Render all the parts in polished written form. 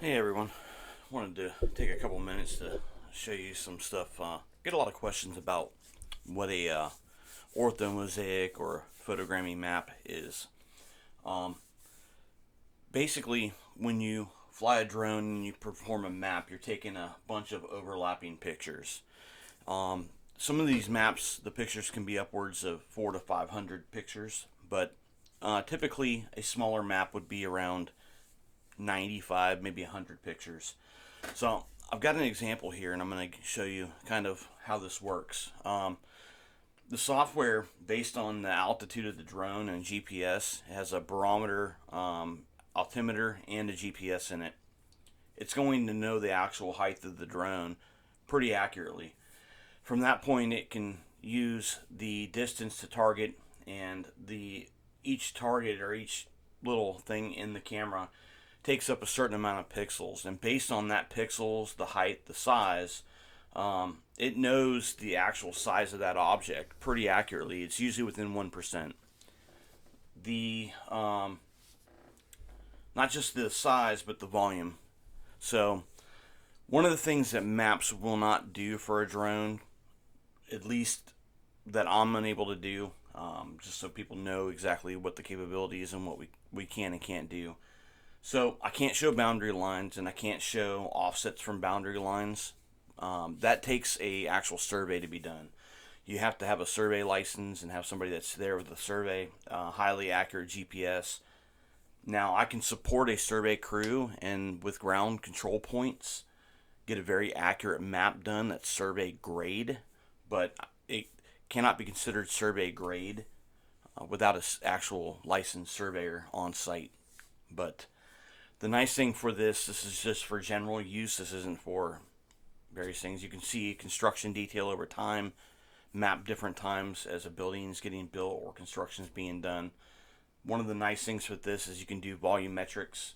Hey everyone, wanted to take a couple minutes to show you some stuff. Get a lot of questions about what a orthomosaic or photogrammy map is. Um, Basically, when you fly a drone and you perform a map, you're taking a bunch of overlapping pictures. Some of these maps, the pictures can be upwards of 400 to 500 pictures, but typically a smaller map would be around 95, maybe 100 pictures. So I've got an example here, and I'm going to show you kind of how this works. The software, based on the altitude of the drone and GPS, has a barometer, altimeter, and a GPS in it. It's going to know the actual height of the drone pretty accurately. From that point, it can use the distance to target and the each target or each little thing in the camera takes up a certain amount of pixels, and based on that pixels, the height, the size, it knows the actual size of that object pretty accurately. It's usually within 1%. The Not just the size, but the volume. So one of the things that maps will not do for a drone, at least that I'm unable to do, just so people know exactly what the capability is and what we can and can't do. So I can't show boundary lines and I can't show offsets from boundary lines. That takes a actual survey to be done. You have to have a survey license and have somebody that's there with the survey, highly accurate GPS. Now I can support a survey crew and with ground control points get a very accurate map done that's survey grade, but it cannot be considered survey grade without an actual licensed surveyor on site. But the nice thing for this is just for general use. This isn't for various things. You can see construction detail over time, map different times as a building is getting built or construction is being done. One of the nice things with this is you can do volumetrics.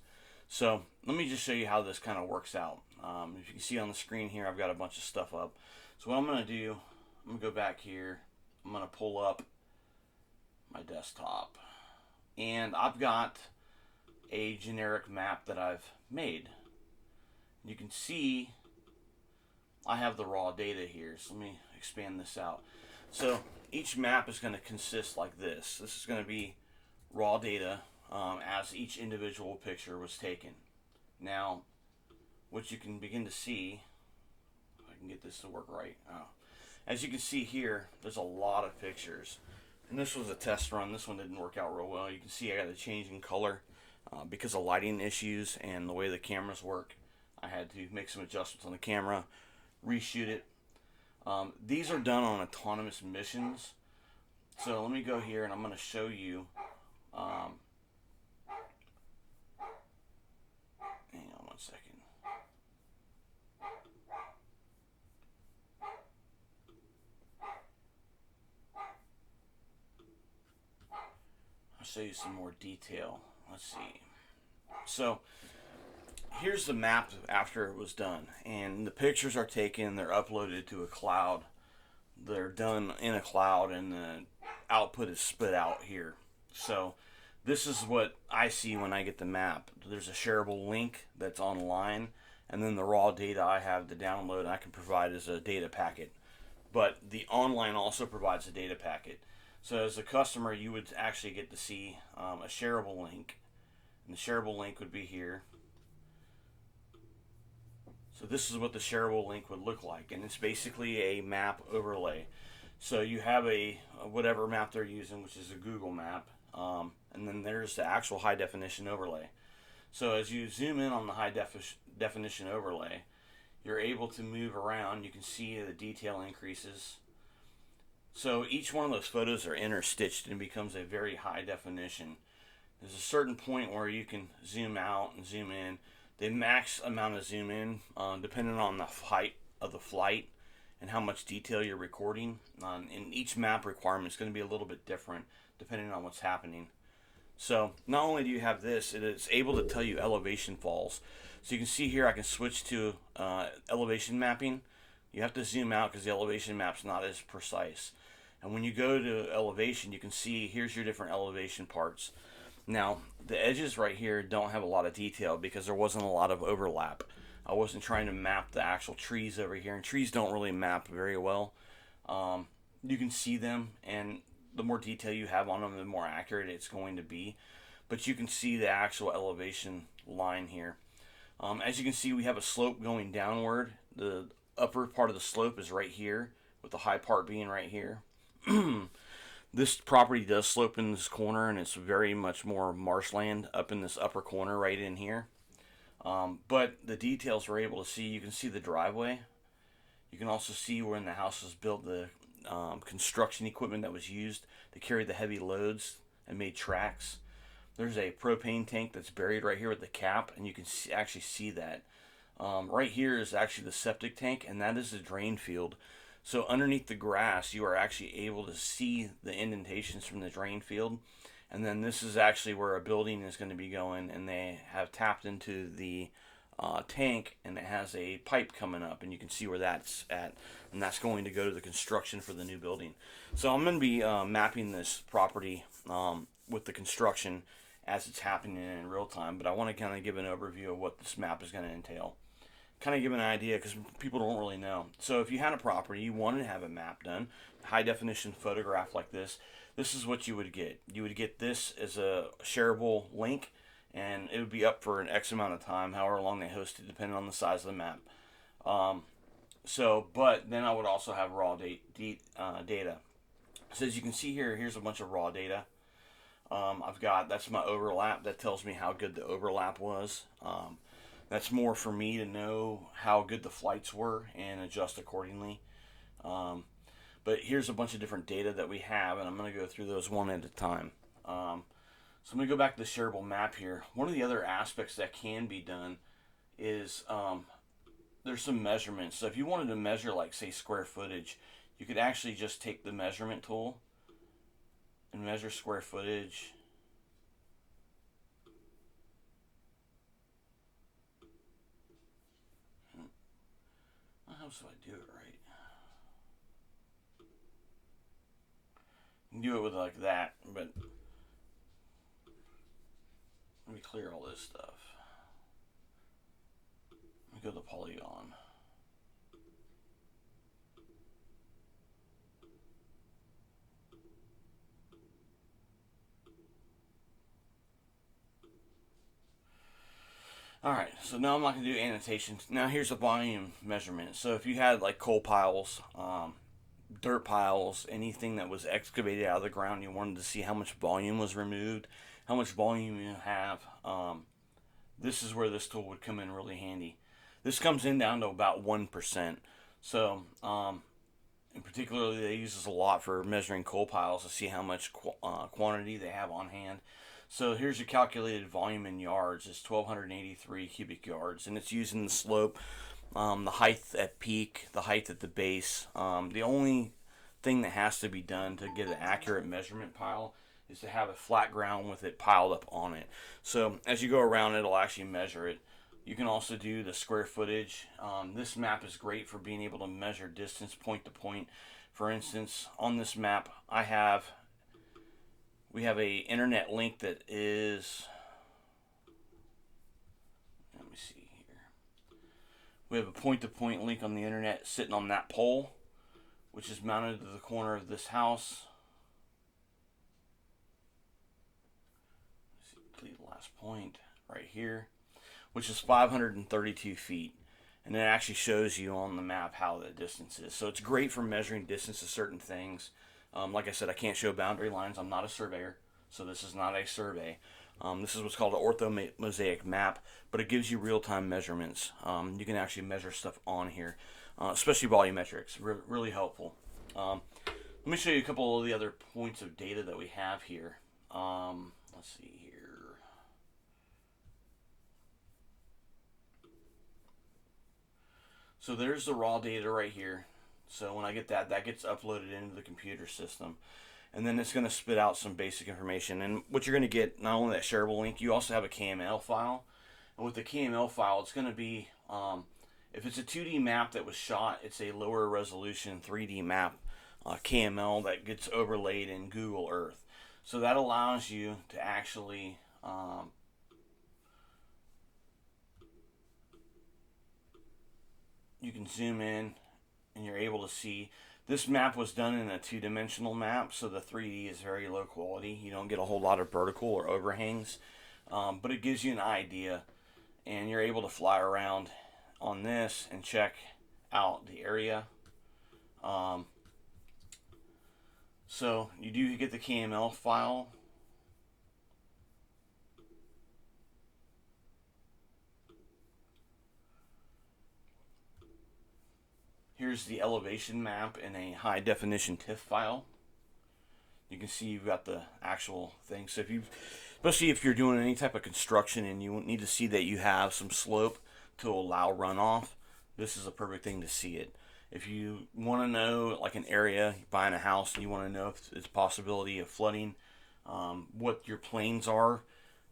So let me just show you how this kind of works out. If you can see on the screen here, I've got a bunch of stuff up. So what I'm going to do, I'm going to go back here. I'm going to pull up my desktop. And I've got a generic map that I've made. You can see I have the raw data here. So let me expand this out. So each map is going to consist like this. This is going to be raw data as each individual picture was taken. Now, what you can begin to see, if I can get this to work right. As you can see here, there's a lot of pictures. And this was a test run. This one didn't work out real well. You can see I got a change in color because of lighting issues and the way the cameras work. I had to make some adjustments on the camera, reshoot it. These are done on autonomous missions. So let me go here and I'm going to show you. Hang on one second. I'll show you some more detail. Let's see. So here's the map after it was done, and the pictures are taken. They're uploaded to a cloud. They're done in a cloud, and the output is spit out here. So this is what I see when I get the map. There's a shareable link that's online, and then the raw data I have to download and I can provide as a data packet. But the online also provides a data packet. So as a customer, you would actually get to see a shareable link, and the shareable link would be here. So this is what the shareable link would look like, and it's basically a map overlay. So you have a whatever map they're using, which is a Google map, and then there's the actual high definition overlay. So as you zoom in on the high definition overlay, you're able to move around. You can see the detail increases. So each one of those photos are interstitched and becomes a very high definition. There's a certain point where you can zoom out and zoom in. The max amount of zoom in, depending on the height of the flight and how much detail you're recording. And each map requirement is going to be a little bit different depending on what's happening. So not only do you have this, it is able to tell you elevation falls. So you can see here I can switch to elevation mapping. You have to zoom out because the elevation map's not as precise. And when you go to elevation, you can see here's your different elevation parts. Now, the edges right here don't have a lot of detail because there wasn't a lot of overlap. I wasn't trying to map the actual trees over here, and trees don't really map very well. You can see them, and the more detail you have on them, the more accurate it's going to be. But you can see the actual elevation line here. As you can see, we have a slope going downward. The upper part of the slope is right here, with the high part being right here. This property does slope in this corner, and it's very much more marshland up in this upper corner right in here. But the details we're able to see, you can see the driveway. You can also see when the house was built, the construction equipment that was used to carry the heavy loads and made tracks. There's a propane tank that's buried right here with the cap, and you can actually see that. Right here is actually the septic tank, and that is the drain field. So underneath the grass, you are actually able to see the indentations from the drain field. And then this is actually where a building is going to be going, and they have tapped into the tank, and it has a pipe coming up, and you can see where that's at, and that's going to go to the construction for the new building. So I'm going to be mapping this property with the construction as it's happening in real time, but I want to kind of give an overview of what this map is going to entail. Kind of give an idea because people don't really know. So if you had a property, you wanted to have a map done, high definition photograph like this is what you would get. You would get this as a shareable link, and it would be up for an X amount of time, however long they host it, depending on the size of the map. But then I would also have raw data. So as you can see here, here's a bunch of raw data. That's my overlap. That tells me how good the overlap was. That's more for me to know how good the flights were and adjust accordingly. But here's a bunch of different data that we have, and I'm going to go through those one at a time. So I'm going to go back to the shareable map here. One of the other aspects that can be done is there's some measurements. So if you wanted to measure, like, say, square footage, you could actually just take the measurement tool and measure square footage. How do I do it right? You can do it with like that, but let me clear all this stuff. Let me go to Polygon. Alright, so now I'm not going to do annotations. Now here's a volume measurement. So if you had like coal piles, dirt piles, anything that was excavated out of the ground, you wanted to see how much volume was removed, how much volume you have, this is where this tool would come in really handy. This comes in down to about 1%. So, in particular, they use this a lot for measuring coal piles to see how much quantity they have on hand. So here's your calculated volume in yards. It's 1,283 cubic yards, and it's using the slope, the height at peak, the height at the base. The only thing that has to be done to get an accurate measurement pile is to have a flat ground with it piled up on it. So as you go around, it'll actually measure it. You can also do the square footage. This map is great for being able to measure distance point to point. For instance, on this map, we have a internet link that is, let me see here. We have a point-to-point link on the internet sitting on that pole, which is mounted to the corner of this house. Let's see, the last point right here, which is 532 feet. And it actually shows you on the map how the distance is. So it's great for measuring distance to certain things. Like I said, I can't show boundary lines. I'm not a surveyor, so this is not a survey. This is what's called an orthomosaic map, but it gives you real-time measurements. You can actually measure stuff on here, especially volumetrics. Really helpful. Let me show you a couple of the other points of data that we have here. Let's see here. So there's the raw data right here. So when I get that, that gets uploaded into the computer system. And then it's going to spit out some basic information. And what you're going to get, not only that shareable link, you also have a KML file. And with the KML file, it's going to be, if it's a 2D map that was shot, it's a lower resolution 3D map, KML, that gets overlaid in Google Earth. So that allows you to actually you can zoom in and you're able to see. This map was done in a two-dimensional map, so the 3D is very low quality. You don't get a whole lot of vertical or overhangs, but it gives you an idea, and you're able to fly around on this and check out the area. Um, so you do get the KML file. Here's the elevation map in a high definition TIFF file. You can see you've got the actual thing. So if you, especially if you're doing any type of construction and you need to see that you have some slope to allow runoff, this is a perfect thing to see it. If you want to know, like an area, buying a house, and you want to know if it's a possibility of flooding, what your planes are,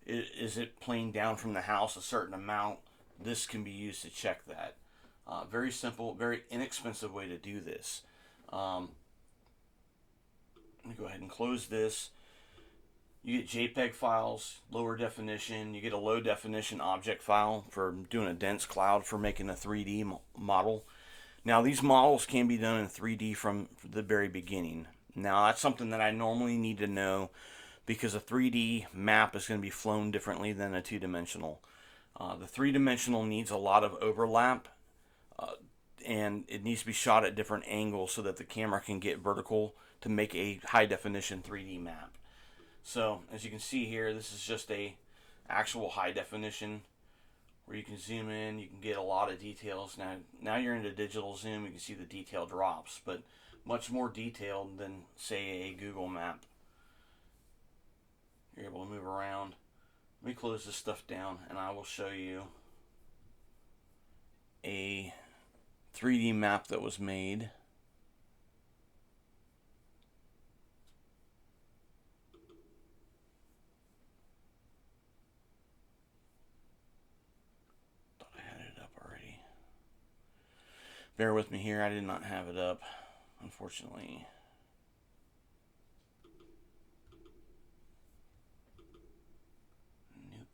is it planed down from the house a certain amount? This can be used to check that. Very simple, very inexpensive way to do this. Let me go ahead and close this. You get JPEG files, lower definition. You get a low definition object file for doing a dense cloud for making a 3D model. Now these models can be done in 3D from the very beginning. Now that's something that I normally need to know because a 3D map is going to be flown differently than a two-dimensional. The three-dimensional needs a lot of overlap and it needs to be shot at different angles so that the camera can get vertical to make a high definition 3D map. So as you can see here, this is just a actual high definition where you can zoom in, you can get a lot of details. Now you're into digital zoom, you can see the detail drops, but much more detailed than say a Google map. You're able to move around. Let me close this stuff down and I will show you a 3D map that was made. Thought I had it up already. Bear with me here, I did not have it up, unfortunately. Nope.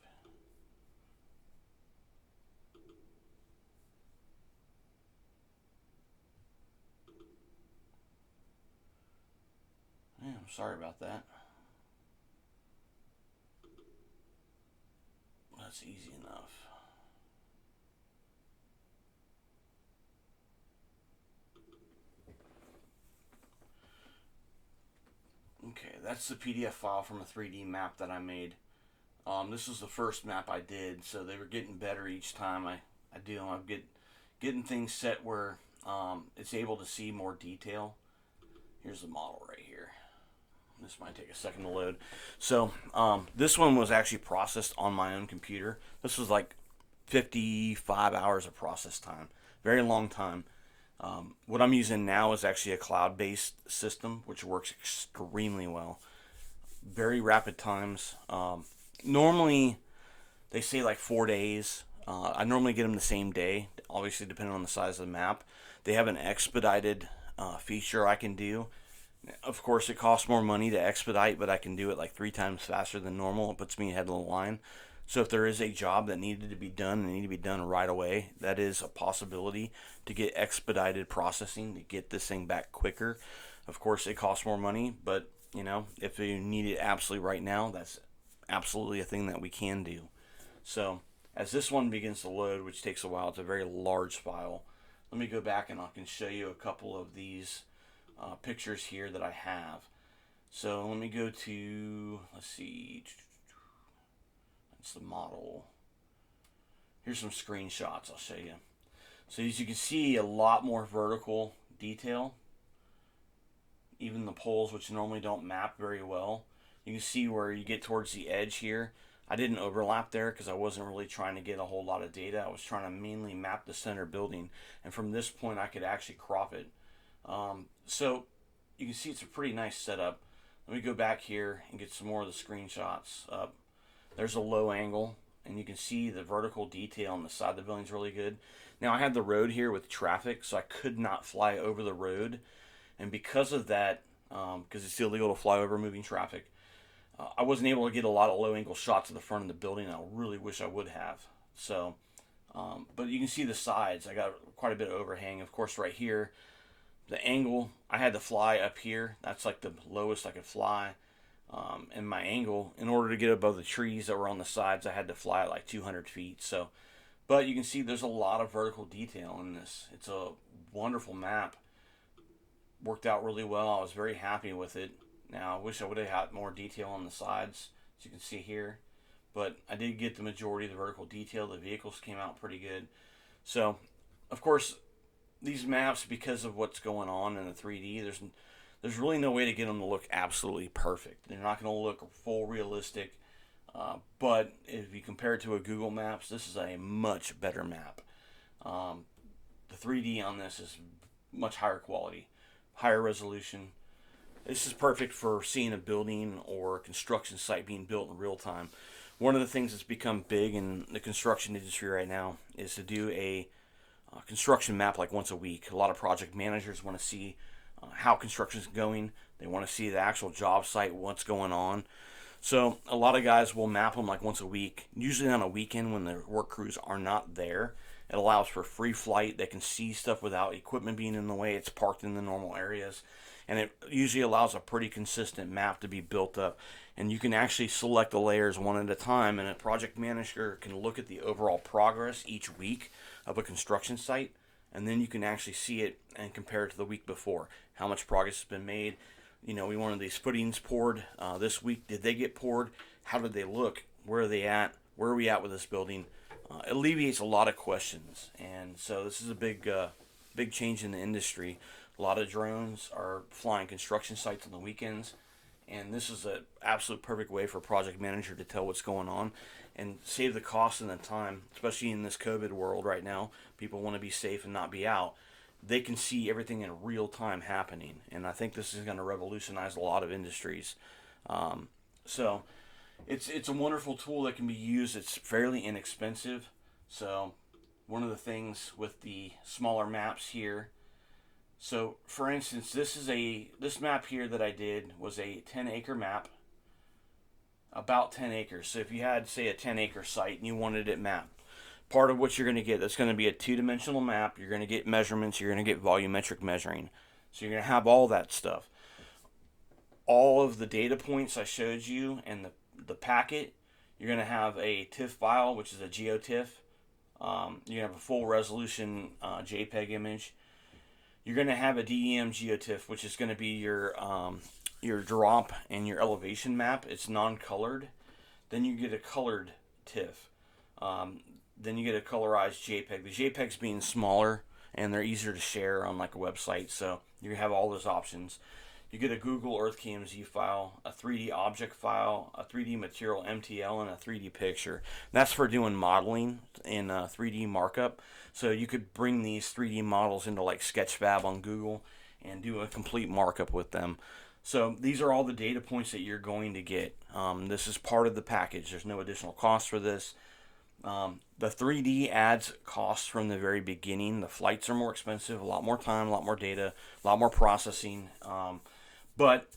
Yeah, I'm sorry about that. That's easy enough. Okay, that's the PDF file from a 3D map that I made. This was the first map I did, so they were getting better each time I do them. I'm getting things set where it's able to see more detail. Here's the model right here. This might take a second to load. So this one was actually processed on my own computer. This was like 55 hours of process time. Very long time. What I'm using now is actually a cloud-based system, which works extremely well. Very rapid times. Normally, they say like 4 days. I normally get them the same day, obviously depending on the size of the map. They have an expedited feature I can do. Of course, it costs more money to expedite, but I can do it like 3 times faster than normal. It puts me ahead of the line. So if there is a job that needed to be done and need to be done right away, that is a possibility to get expedited processing to get this thing back quicker. Of course, it costs more money, but you know, if you need it absolutely right now, that's absolutely a thing that we can do. So as this one begins to load, which takes a while, it's a very large file. Let me go back and I can show you a couple of these pictures here that I have. So let me go to, let's see, that's the model. Here's some screenshots I'll show you. So as you can see, a lot more vertical detail. Even the poles, which normally don't map very well. You can see where you get towards the edge here. I didn't overlap there because I wasn't really trying to get a whole lot of data. I was trying to mainly map the center building. And from this point, I could actually crop it. So you can see it's a pretty nice setup. Let me go back here and get some more of the screenshots up. There's a low angle, and you can see the vertical detail on the side of the building is really good. Now I had the road here with traffic, so I could not fly over the road. And because of that, because it's illegal to fly over moving traffic, I wasn't able to get a lot of low angle shots of the front of the building. I really wish I would have. So, but you can see the sides. I got quite a bit of overhang. Of course, right here, the angle, I had to fly up here. That's like the lowest I could fly. And my angle, in order to get above the trees that were on the sides, I had to fly at like 200 feet. So, but you can see there's a lot of vertical detail in this. It's a wonderful map. Worked out really well. I was very happy with it. Now, I wish I would have had more detail on the sides, as you can see here. But I did get the majority of the vertical detail. The vehicles came out pretty good. So, of course, these maps, because of what's going on in the 3D, there's really no way to get them to look absolutely perfect. They're not going to look full realistic. But if you compare it to a Google Maps, this is a much better map. The 3D on this is much higher quality, higher resolution. This is perfect for seeing a building or a construction site being built in real time. One of the things that's become big in the construction industry right now is to do a construction map like once a week. A lot of project managers want to see how construction is going. They want to see the actual job site, what's going on. So a lot of guys will map them like once a week, usually on a weekend when the work crews are not there. It allows for free flight. They can see stuff without equipment being in the way. It's parked in the normal areas. And it usually allows a pretty consistent map to be built up. And you can actually select the layers one at a time, and a project manager can look at the overall progress each week of a construction site, and then you can actually see it and compare it to the week before. How much progress has been made. You know, we wanted these footings poured this week. Did they get poured? How did they look? Where are they at? Where are we at with this building? It alleviates a lot of questions. And so this is a big change in the industry. A lot of drones are flying construction sites on the weekends, and this is an absolute perfect way for a project manager to tell what's going on and save the cost and the time, especially in this COVID world right now. People want to be safe and not be out. They can see everything in real time happening, and I think this is going to revolutionize a lot of industries. So it's a wonderful tool that can be used. It's fairly inexpensive. So one of the things with the smaller maps here, so for instance, this map here that I did was a 10-acre map, about 10 acres. So if you had, say, a 10-acre site and you wanted it mapped, part of what you're going to get, that's going to be a two-dimensional map. You're going to get measurements. You're going to get volumetric measuring. So you're going to have all that stuff. All of the data points I showed you and the packet, you're going to have a TIFF file, which is a GeoTIFF. You're going to have a full resolution JPEG image. You're going to have a DEM GeoTIFF, which is going to be your drop and your elevation map. It's non-colored. Then you get a colored TIFF. Then you get a colorized JPEG. The JPEGs being smaller and they're easier to share on like a website, so you have all those options. You get a Google Earth KMZ file, a 3D object file, a 3D material MTL, and a 3D picture. That's for doing modeling in 3D markup. So you could bring these 3D models into like Sketchfab on Google and do a complete markup with them. So these are all the data points that you're going to get. This is part of the package. There's no additional cost for this. The 3D adds costs from the very beginning. The flights are more expensive, a lot more time, a lot more data, a lot more processing. But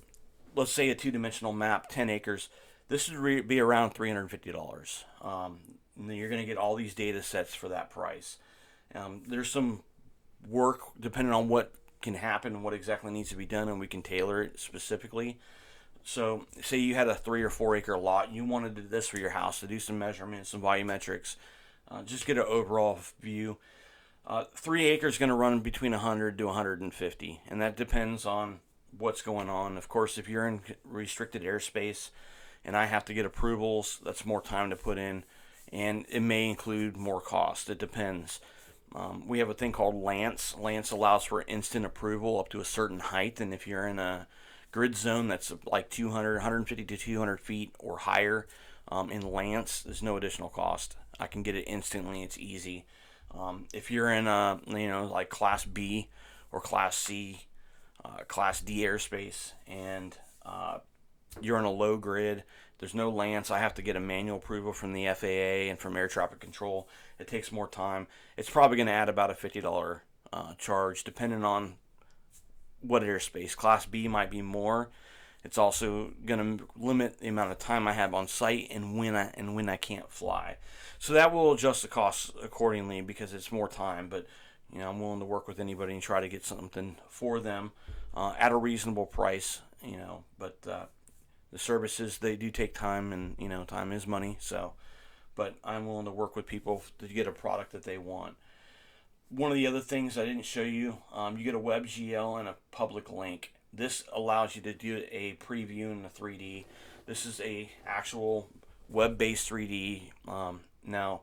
let's say a two-dimensional map, 10 acres, this would be around $350. And then you're going to get all these data sets for that price. There's some work depending on what can happen and what exactly needs to be done, and we can tailor it specifically. So say you had a 3 or 4 acre lot, you wanted this for your house to do some measurements, some volumetrics, just get an overall view. 3 acres is going to run between 100 to 150, and that depends on what's going on. Of course, if you're in restricted airspace and I have to get approvals, that's more time to put in, and it may include more cost. It depends. We have a thing called Lance. Lance allows for instant approval up to a certain height, and if you're in a grid zone that's like 150 to 200 feet or higher, in Lance, there's no additional cost. I can get it instantly. It's easy. If you're in a, like Class B or Class C, Class D airspace, and you're on a low grid, there's no Lance. I have to get a manual approval from the FAA and from air traffic control. It takes more time. It's probably going to add about a $50 charge, depending on what airspace. Class B might be more. It's also going to limit the amount of time I have on site and when I can't fly. So that will adjust the costs accordingly because it's more time. But I'm willing to work with anybody and try to get something for them at a reasonable price. But the services, they do take time, and time is money. So, but I'm willing to work with people to get a product that they want. One of the other things I didn't show you, you get a WebGL and a public link. This allows you to do a preview in the 3D. This is a actual web-based 3D. Now,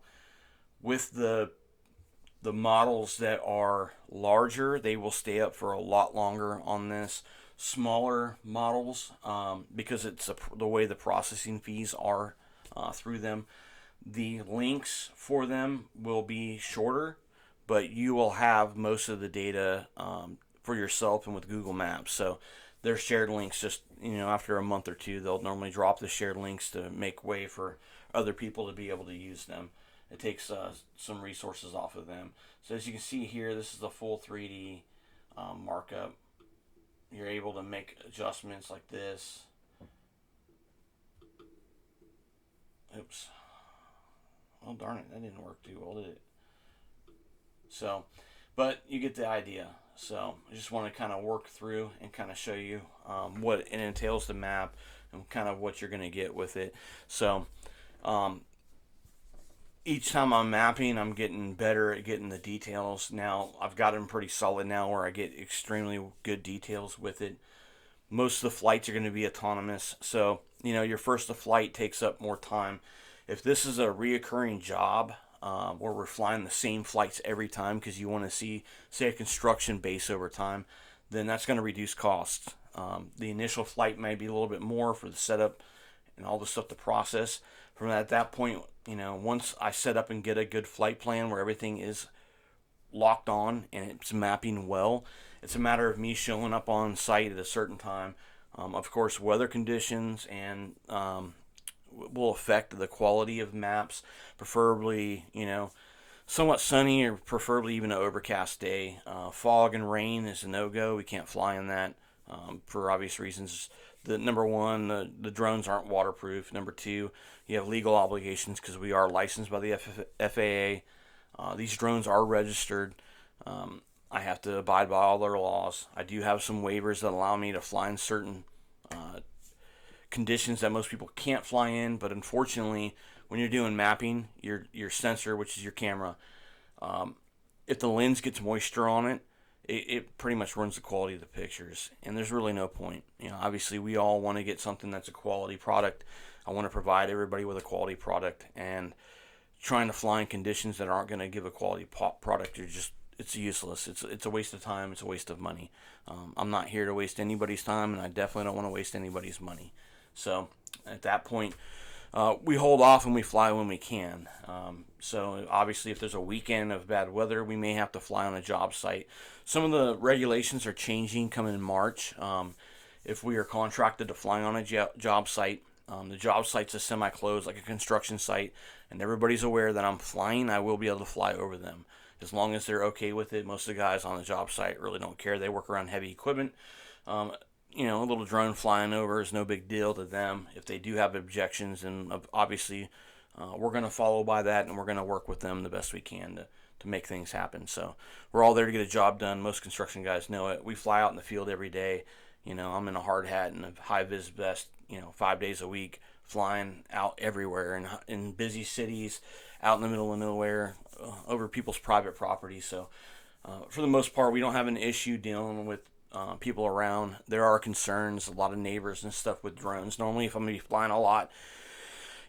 with the models that are larger, they will stay up for a lot longer on this. Smaller models, because it's the way the processing fees are through them, the links for them will be shorter, but you will have most of the data for yourself and with Google Maps. So their shared links, just after a month or two, they'll normally drop the shared links to make way for other people to be able to use them. It takes some resources off of them. So as you can see here, this is the full 3D markup. You're able to make adjustments like this. Oops. Oh, darn it. That didn't work too well, did it? So, but you get the idea. So I just want to kind of work through and kind of show you what it entails to map and kind of what you're going to get with it. So each time I'm mapping, I'm getting better at getting the details. Now I've got them pretty solid now where I get extremely good details with it. Most of the flights are going to be autonomous, so your first flight takes up more time. If this is a reoccurring job where we're flying the same flights every time because you want to see, say, a construction base over time, then that's going to reduce costs. The initial flight may be a little bit more for the setup and all the stuff to process. From at that point, once I set up and get a good flight plan where everything is locked on and it's mapping well, it's a matter of me showing up on site at a certain time. Of course, weather conditions and will affect the quality of maps. Preferably, somewhat sunny or preferably even an overcast day. Fog and rain is a no-go. We can't fly in that for obvious reasons. Number one, the drones aren't waterproof. Number two, you have legal obligations because we are licensed by the FAA. These drones are registered. I have to abide by all their laws. I do have some waivers that allow me to fly in certain conditions that most people can't fly in, but unfortunately, when you're doing mapping, your sensor, which is your camera, if the lens gets moisture on it, it pretty much ruins the quality of the pictures, and there's really no point. Obviously, we all want to get something that's a quality product. I want to provide everybody with a quality product, and trying to fly in conditions that aren't going to give a quality product, it's useless. It's a waste of time. It's a waste of money. I'm not here to waste anybody's time, and I definitely don't want to waste anybody's money. So at that point, we hold off and we fly when we can. So obviously, if there's a weekend of bad weather, we may have to fly on a job site. Some of the regulations are changing coming in March. If we are contracted to fly on a job site, the job site's a semi-closed, like a construction site, and everybody's aware that I'm flying, I will be able to fly over them. As long as they're okay with it, most of the guys on the job site really don't care. They work around heavy equipment. A little drone flying over is no big deal to them. If they do have objections, and obviously we're going to follow by that, and we're going to work with them the best we can to make things happen. So we're all there to get a job done. Most construction guys know it. We fly out in the field every day. I'm in a hard hat and a high-vis vest, 5 days a week, flying out everywhere in busy cities, out in the middle of nowhere, over people's private property. So for the most part, we don't have an issue dealing with people around. There are concerns, a lot of neighbors and stuff with drones. Normally, if I'm going to be flying a lot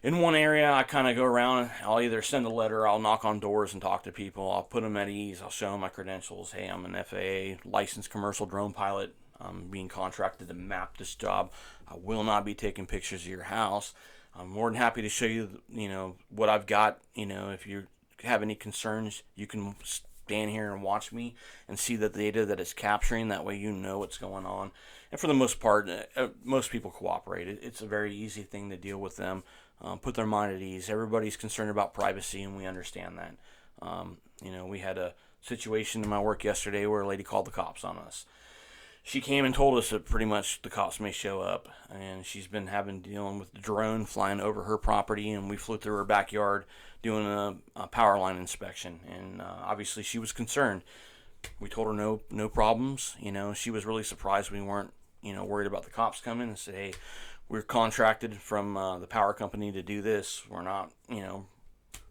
in one area, I kind of go around. I'll either send a letter, I'll knock on doors and talk to people. I'll put them at ease. I'll show them my credentials. Hey, I'm an FAA licensed commercial drone pilot. I'm being contracted to map this job. I will not be taking pictures of your house. I'm more than happy to show you, what I've got. If you have any concerns, you can stand here and watch me and see the data that it's capturing. That way you know what's going on. And for the most part, most people cooperate. It's a very easy thing to deal with them. Put their mind at ease. Everybody's concerned about privacy, and we understand that. We had a situation in my work yesterday where a lady called the cops on us. she came and told us that pretty much the cops may show up, and she's been dealing with the drone flying over her property, and we flew through her backyard doing a power line inspection, and obviously she was concerned. We told her no problems. She was really surprised we weren't worried about the cops coming, and said, hey, we're contracted from the power company to do this. We're not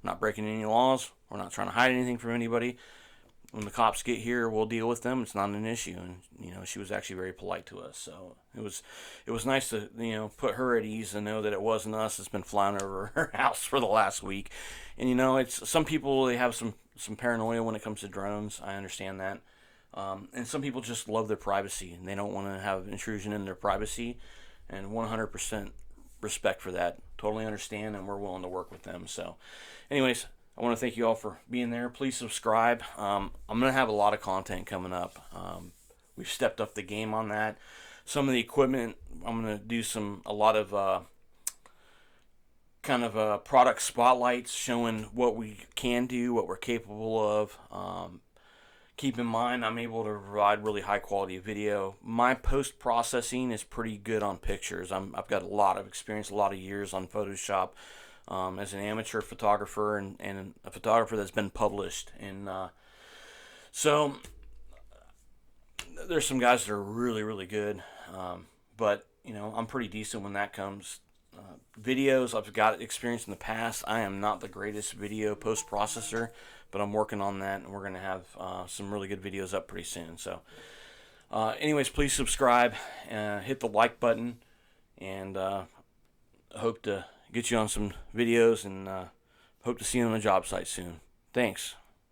not breaking any laws. We're not trying to hide anything from anybody. When the cops get here, we'll deal with them. It's not an issue. And she was actually very polite to us. So it was nice to put her at ease and know that it wasn't us that's been flying over her house for the last week. And it's some people, they have some paranoia when it comes to drones. I understand that. And some people just love their privacy and they don't want to have intrusion in their privacy. And 100% respect for that. Totally understand, and we're willing to work with them. So, anyways, I want to thank you all for being there. Please subscribe. I'm going to have a lot of content coming up. We've stepped up the game on that. Some of the equipment, I'm going to do a lot of product spotlights showing what we can do, what we're capable of. Keep in mind, I'm able to provide really high quality video. My post processing is pretty good on pictures. I've got a lot of experience, a lot of years on Photoshop. As an amateur photographer and a photographer that's been published. And so there's some guys that are really, really good. But, I'm pretty decent when that comes. Videos, I've got experience in the past. I am not the greatest video post-processor, but I'm working on that, and we're going to have some really good videos up pretty soon. So anyways, please subscribe, hit the like button, and hope to get you on some videos, and hope to see you on the job site soon. Thanks.